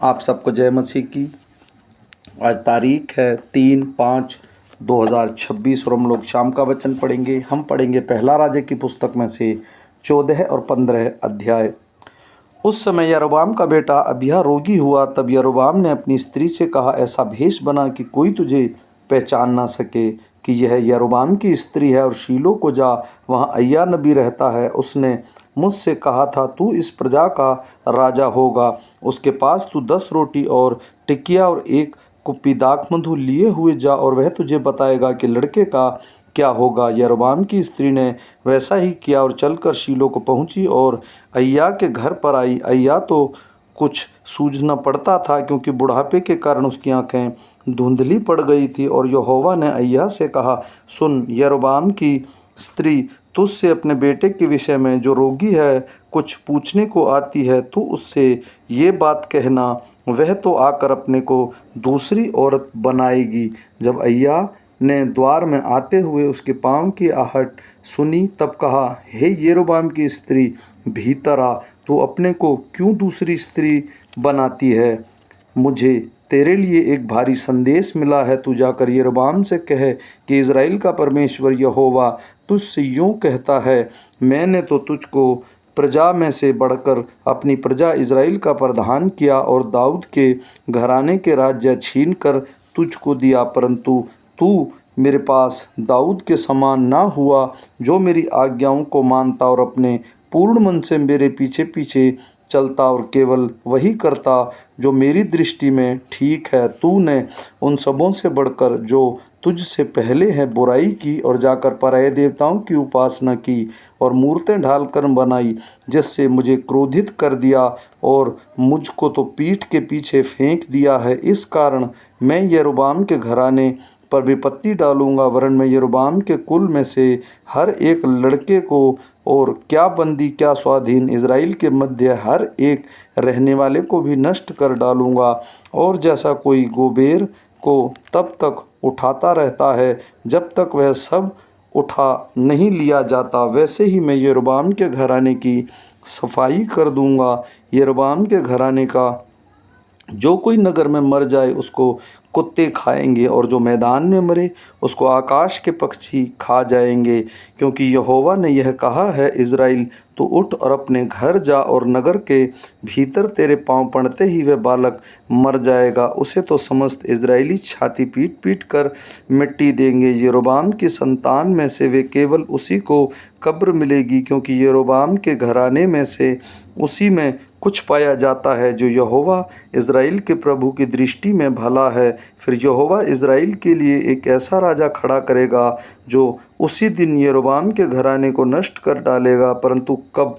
आप सबको जय मसीह की। आज तारीख है 3/5/2026 और हम लोग शाम का वचन पढ़ेंगे। हम पढ़ेंगे पहला राजा की पुस्तक में से 14 और 15 अध्याय। उस समय यरोबाम का बेटा अबिय्याह रोगी हुआ। तब यरोबाम ने अपनी स्त्री से कहा, ऐसा भेष बना कि कोई तुझे पहचान ना सके कि यह यरोबाम की स्त्री है, और शीलो को जा, वहाँ अय्या नबी रहता है। उसने मुझसे कहा था, तू इस प्रजा का राजा होगा। उसके पास तू 10 रोटी और टिकिया और 1 कुप्पी दाखमधु लिए हुए जा, और वह तुझे बताएगा कि लड़के का क्या होगा। यरोबाम की स्त्री ने वैसा ही किया और चलकर शीलो को पहुंची और अय्या के घर पर आई। अय्या तो कुछ सूझना पड़ता था, क्योंकि बुढ़ापे के कारण उसकी आंखें धुंधली पड़ गई थी। और यहोवा ने अय्या से कहा, सुन, यरोबाम की स्त्री तुझसे अपने बेटे के विषय में, जो रोगी है, कुछ पूछने को आती है। तू उससे ये बात कहना, वह तो आकर अपने को दूसरी औरत बनाएगी। जब अय्या ने द्वार में आते हुए उसके पाँव की आहट सुनी, तब कहा, हे यरोबाम की स्त्री, भीतर आ। तू अपने को क्यों दूसरी स्त्री बनाती है? मुझे तेरे लिए एक भारी संदेश मिला है। तू जाकर यरोबाम से कह कि इज़राइल का परमेश्वर यहोवा तुझसे यूँ कहता है, मैंने तो तुझको प्रजा में से बढ़कर अपनी प्रजा इज़राइल का प्रधान किया और दाऊद के घराने के राज्य छीन कर तुझको दिया, परंतु तू मेरे पास दाऊद के समान ना हुआ, जो मेरी आज्ञाओं को मानता और अपने पूर्ण मन से मेरे पीछे पीछे चलता और केवल वही करता जो मेरी दृष्टि में ठीक है। तूने उन सबों से बढ़कर जो तुझसे पहले है बुराई की, और जाकर पराये देवताओं की उपासना की और मूर्तें ढालकर बनाई, जिससे मुझे क्रोधित कर दिया और मुझको तो पीठ के पीछे फेंक दिया है। इस कारण मैं यरोबाम के घराने पर विपत्ति डालूंगा, वरन मैं यरोबाम के कुल में से हर एक लड़के को, और क्या बंदी क्या स्वाधीन, इज़राइल के मध्य हर एक रहने वाले को भी नष्ट कर डालूंगा। और जैसा कोई गोबेर को तब तक उठाता रहता है जब तक वह सब उठा नहीं लिया जाता, वैसे ही मैं यरोबाम के घराने की सफाई कर दूंगा। यरोबाम के घराने का जो कोई नगर में मर जाए उसको कुत्ते खाएंगे, और जो मैदान में मरे उसको आकाश के पक्षी खा जाएंगे। क्योंकि यहोवा ने यह कहा है, इज़राइल, तो उठ और अपने घर जा, और नगर के भीतर तेरे पांव पड़ते ही वह बालक मर जाएगा। उसे तो समस्त इज़राइली छाती पीट पीट कर मिट्टी देंगे। यरोबाम की संतान में से वे केवल उसी को कब्र मिलेगी, क्योंकि यरोबाम के घराने में से उसी में कुछ पाया जाता है जो यहोवा इज़राइल के प्रभु की दृष्टि में भला है। फिर यहोवा इज़राइल के लिए एक ऐसा राजा खड़ा करेगा जो उसी दिन यरोबाम के घराने को नष्ट कर डालेगा, परंतु कब?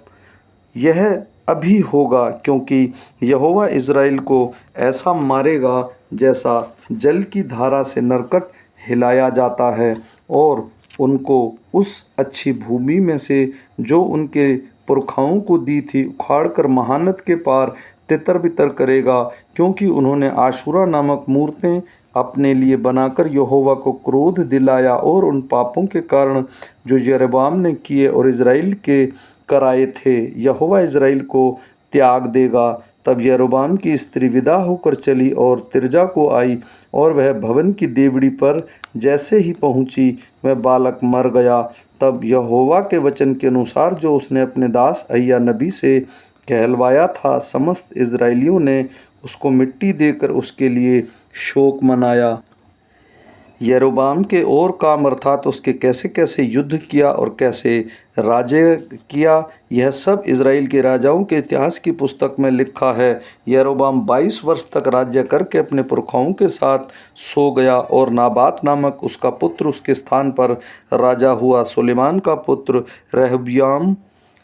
यह अभी होगा, क्योंकि यहोवा इज़राइल को ऐसा मारेगा जैसा जल की धारा से नरकट हिलाया जाता है, और उनको उस अच्छी भूमि में से जो उनके पुरखाओं को दी थी उखाड़ कर महानद के पार तितर बितर करेगा, क्योंकि उन्होंने आशूरा नामक मूर्तें अपने लिए बनाकर यहोवा को क्रोध दिलाया। और उन पापों के कारण जो यरोबाम ने किए और इज़राइल के कराए थे, यहोवा इज़राइल को त्याग देगा। तब यरोबाम की स्त्री विदा होकर चली और तिर्जा को आई, और वह भवन की देवड़ी पर जैसे ही पहुंची वह बालक मर गया। तब यहोवा के वचन के अनुसार जो उसने अपने दास अय्या नबी से कहलवाया था, समस्त इज़राइलियों ने उसको मिट्टी देकर उसके लिए शोक मनाया। यरोबाम के और काम, अर्थात उसके कैसे कैसे युद्ध किया और कैसे राज्य किया, यह सब इज़राइल के राजाओं के इतिहास की पुस्तक में लिखा है। यरोबाम 22 वर्ष तक राज्य करके अपने पुरखाओं के साथ सो गया, और नाबात नामक उसका पुत्र उसके स्थान पर राजा हुआ। सुलेमान का पुत्र रहब्याम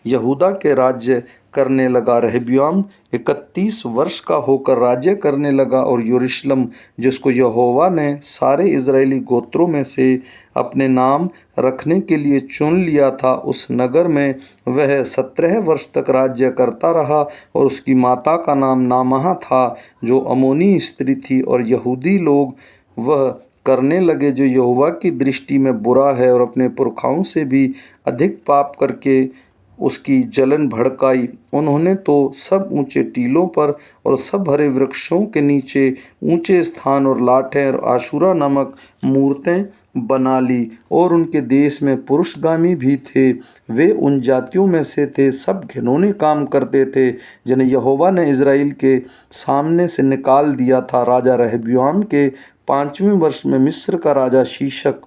यहूदा के राज्य करने लगा। रहब्याम 31 वर्ष का होकर राज्य करने लगा, और यरूशलेम, जिसको यहोवा ने सारे इज़राइली गोत्रों में से अपने नाम रखने के लिए चुन लिया था, उस नगर में वह 17 वर्ष तक राज्य करता रहा। और उसकी माता का नाम नामाह था, जो अमोनी स्त्री थी। और यहूदी लोग वह करने लगे जो यहोवा की दृष्टि में बुरा है, और अपने पुरखाओं से भी अधिक पाप करके उसकी जलन भड़काई। उन्होंने तो सब ऊंचे टीलों पर और सब हरे वृक्षों के नीचे ऊंचे स्थान और लाठें और आशुरा नामक मूर्तें बना ली। और उनके देश में पुरुषगामी भी थे। वे उन जातियों में से थे, सब घिनौने काम करते थे जिन्हें यहोवा ने इज़राइल के सामने से निकाल दिया था। राजा रहब्याम के 5वें वर्ष में मिस्र का राजा शीशक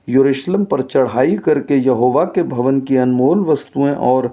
यरूशलेम पर चढ़ाई करके यहोवा के भवन की अनमोल वस्तुएं और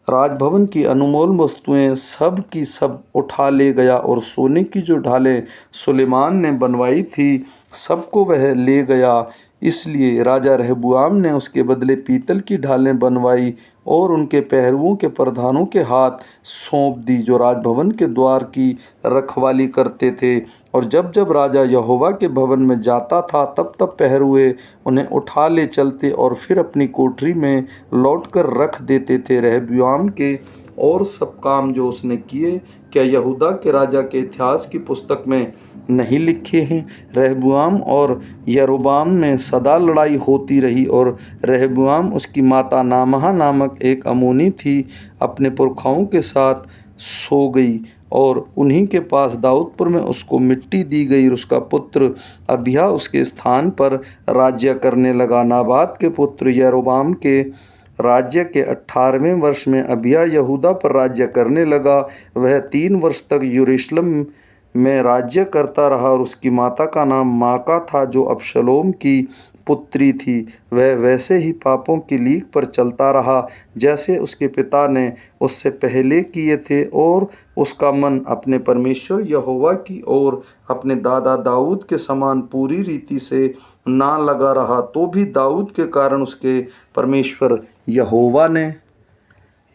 राजभवन की अनमोल वस्तुएं सब की सब उठा ले गया, और सोने की जो ढालें सुलेमान ने बनवाई थी सबको वह ले गया। इसलिए राजा रहब्याम ने उसके बदले पीतल की ढालें बनवाई और उनके पहरुओं के प्रधानों के हाथ सौंप दी, जो राजभवन के द्वार की रखवाली करते थे। और जब जब राजा यहोवा के भवन में जाता था तब तब पहरुए उन्हें उठा ले चलते और फिर अपनी कोठरी में लौटकर रख देते थे। रहब्याम के और सब काम जो उसने किए, क्या यहूदा के राजा के इतिहास की पुस्तक में नहीं लिखे हैं? रहब्याम और यरोबाम में सदा लड़ाई होती रही, और रहब्याम उसकी माता नामाह नामक एक अम्मोनी थी, अपने पुरखाओं के साथ सो गई, और उन्हीं के पास दाऊदपुर में उसको मिट्टी दी गई। और उसका पुत्र अबिय्याह उसके स्थान पर राज्य करने लगा। नाबात के पुत्र यरोबाम के राज्य के 18वें वर्ष में अबिय्याह यहूदा पर राज्य करने लगा। वह 3 वर्ष तक यरूशलेम में राज्य करता रहा, और उसकी माता का नाम माका था, जो अबशलोम की पुत्री थी। वह वैसे ही पापों की लीक पर चलता रहा जैसे उसके पिता ने उससे पहले किए थे, और उसका मन अपने परमेश्वर यहोवा की ओर अपने दादा दाऊद के समान पूरी रीति से ना लगा रहा। तो भी दाऊद के कारण उसके परमेश्वर यहोवा ने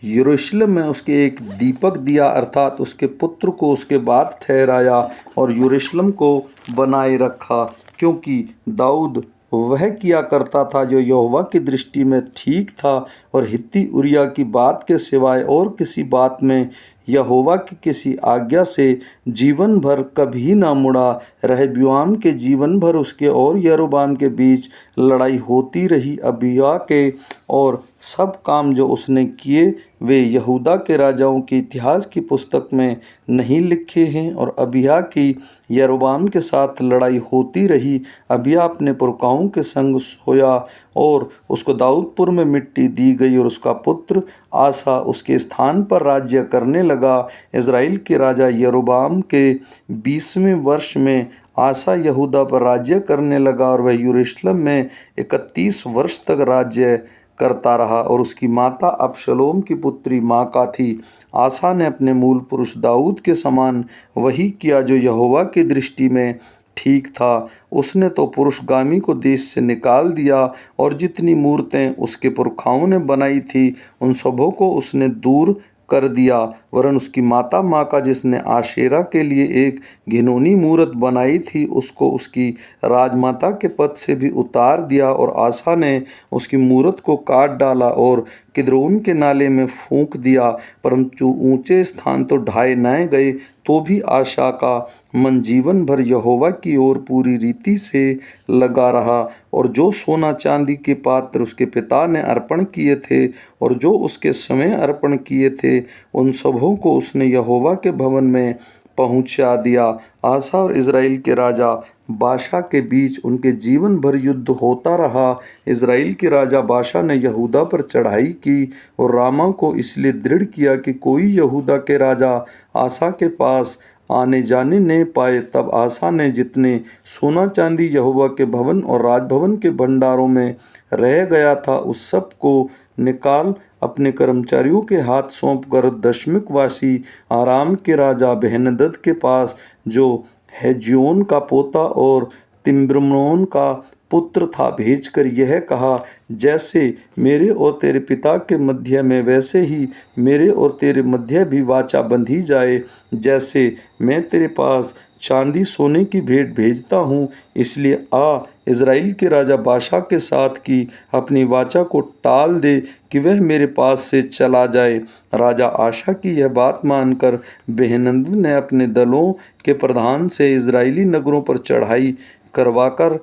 यरूशलेम में उसके एक दीपक दिया, अर्थात उसके पुत्र को उसके बाद ठहराया और यरूशलेम को बनाए रखा, क्योंकि दाऊद वह किया करता था जो यहोवा की दृष्टि में ठीक था, और हित्ती उरिय्याह की बात के सिवाय और किसी बात में यहोवा की किसी आज्ञा से जीवन भर कभी ना मुड़ा। रहब्याम के जीवन भर उसके और यरोबाम के बीच लड़ाई होती रही। अबिय्याह के और सब काम जो उसने किए वे यहूदा के राजाओं के इतिहास की पुस्तक में नहीं लिखे हैं। और अबिय्याह की यरोबाम के साथ लड़ाई होती रही। अबिय्याह अपने पुरखाओं के संग सोया और उसको दाऊदपुर में मिट्टी दी गई, और उसका पुत्र आसा उसके स्थान पर राज्य करने लगा। इज़राइल के राजा यरोबाम के 20वें वर्ष में आसा यहूदा पर राज्य करने लगा, और वह यरूशलेम में 31 वर्ष तक राज्य करता रहा, और उसकी माता अबशलोम की पुत्री माका थी। आसा ने अपने मूल पुरुष दाऊद के समान वही किया जो यहोवा की दृष्टि में ठीक था। उसने तो पुरुषगामी को देश से निकाल दिया, और जितनी मूर्तें उसके पुरखाओं ने बनाई थी उन सबों को उसने दूर कर दिया। वरन उसकी माता माका, जिसने आशेरा के लिए एक घिनौनी मूरत बनाई थी, उसको उसकी राजमाता के पद से भी उतार दिया। और आसा ने उसकी मूरत को काट डाला और किद्रोन के नाले में फूंक दिया, परंतु ऊंचे स्थान तो ढाए न गए। तो भी आशा का मन जीवन भर यहोवा की ओर पूरी रीति से लगा रहा, और जो सोना चांदी के पात्र उसके पिता ने अर्पण किए थे और जो उसके समय अर्पण किए थे, उन सबों को उसने यहोवा के भवन में पहुंचा दिया। आसा और इज़राइल के राजा बाशा के बीच उनके जीवन भर युद्ध होता रहा। इज़राइल के राजा बाशा ने यहूदा पर चढ़ाई की और रामा को इसलिए दृढ़ किया कि कोई यहूदा के राजा आसा के पास आने जाने न पाए। तब आसा ने जितने सोना चांदी यहोवा के भवन और राजभवन के भंडारों में रह गया था, उस सब को निकाल अपने कर्मचारियों के हाथ सौंपकर दशमिक वासी आराम के राजा बेहनदद के पास, जो हेज्योन का पोता और तिम्ब्रमोन का पुत्र था, भेजकर यह कहा, जैसे मेरे और तेरे पिता के मध्य में वैसे ही मेरे और तेरे मध्य भी वाचा बंधी जाए। जैसे मैं तेरे पास चांदी सोने की भेंट भेजता हूँ, इसलिए आ इज़राइल के राजा बाशा के साथ की अपनी वाचा को टाल दे कि वह मेरे पास से चला जाए। राजा आशा की यह बात मानकर बेहनदद ने अपने दलों के प्रधान से इज़राइली नगरों पर चढ़ाई करवाकर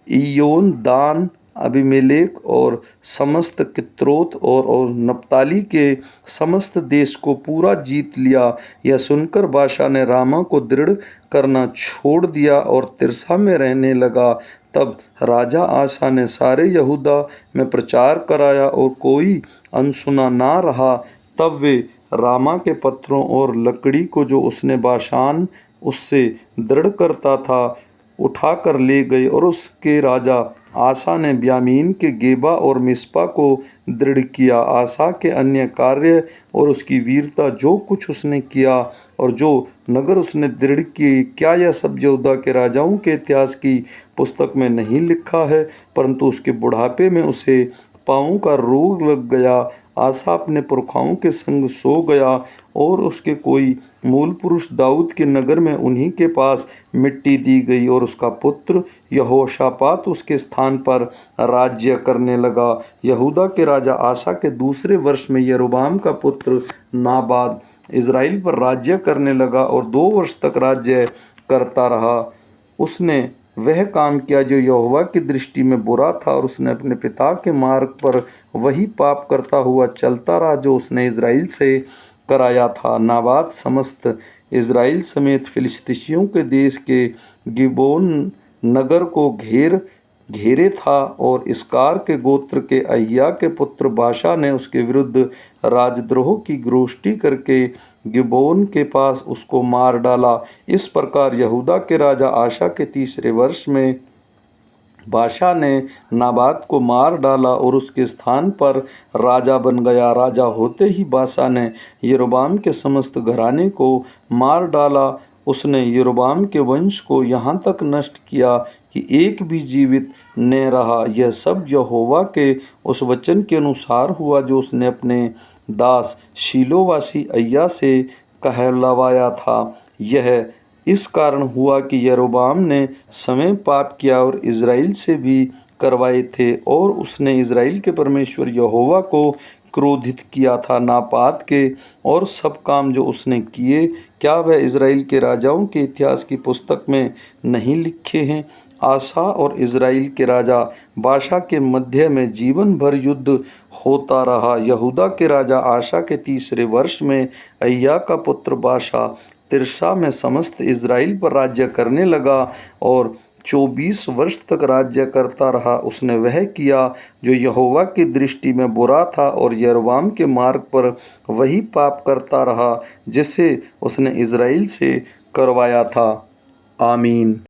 इय्योन, दान, अबीमेलेक और समस्त कित्रोत और नप्ताली के समस्त देश को पूरा जीत लिया। यह सुनकर बाशा ने रामा को दृढ़ करना छोड़ दिया और तिर्सा में रहने लगा। तब राजा आसा ने सारे यहूदा में प्रचार कराया और कोई अनसुना ना रहा। तब वे रामा के पत्थरों और लकड़ी को जो उसने बाशान उससे दृढ़ करता था उठाकर ले गए और उसके राजा आसा ने ब्यामीन के गेबा और मिस्पा को दृढ़ किया। आसा के अन्य कार्य और उसकी वीरता जो कुछ उसने किया और जो नगर उसने दृढ़ किए, क्या यह सब यहूदा के राजाओं के इतिहास की पुस्तक में नहीं लिखा है? परंतु उसके बुढ़ापे में उसे पाँवों का रोग लग गया। आसा अपने पुरखाओं के संग सो गया और उसके कोई मूल पुरुष दाऊद के नगर में उन्हीं के पास मिट्टी दी गई और उसका पुत्र यहोशापात उसके स्थान पर राज्य करने लगा। यहूदा के राजा आसा के दूसरे वर्ष में यरोबाम का पुत्र नाबाद इज़राइल पर राज्य करने लगा और 2 वर्ष तक राज्य करता रहा। उसने वह काम किया जो यहोवा की दृष्टि में बुरा था और उसने अपने पिता के मार्ग पर वही पाप करता हुआ चलता रहा जो उसने इज़राइल से कराया था। नाबाद समस्त इज़राइल समेत फिलिस्तीशियों के देश के गिबोन नगर को घेरे था और इसकार के गोत्र के अहिया के पुत्र बाशा ने उसके विरुद्ध राजद्रोह की गोष्ठी करके गिबोन के पास उसको मार डाला। इस प्रकार यहूदा के राजा आशा के तीसरे वर्ष में बाशा ने नाबाद को मार डाला और उसके स्थान पर राजा बन गया। राजा होते ही बाशा ने यरोबाम के समस्त घराने को मार डाला। उसने यरोबाम के वंश को यहाँ तक नष्ट किया कि एक भी जीवित न रहा। यह सब यहोवा के उस वचन के अनुसार हुआ जो उसने अपने दास शीलोवासी अय्या से कहलवाया था। यह इस कारण हुआ कि यरोबाम ने समय पाप किया और इज़राइल से भी करवाए थे और उसने इज़राइल के परमेश्वर यहोवा को क्रोधित किया था। नाबाद के और सब काम जो उसने किए, क्या वह इज़राइल के राजाओं के इतिहास की पुस्तक में नहीं लिखे हैं? आसा और इज़राइल के राजा बाशा के मध्य में जीवन भर युद्ध होता रहा। यहूदा के राजा आशा के तीसरे वर्ष में अय्या का पुत्र बाशा तिर्सा में समस्त इज़राइल पर राज्य करने लगा और 24 वर्ष तक राज्य करता रहा। उसने वह किया जो यहोवा की दृष्टि में बुरा था और यरोबाम के मार्ग पर वही पाप करता रहा जिसे उसने इज़राइल से करवाया था। आमीन।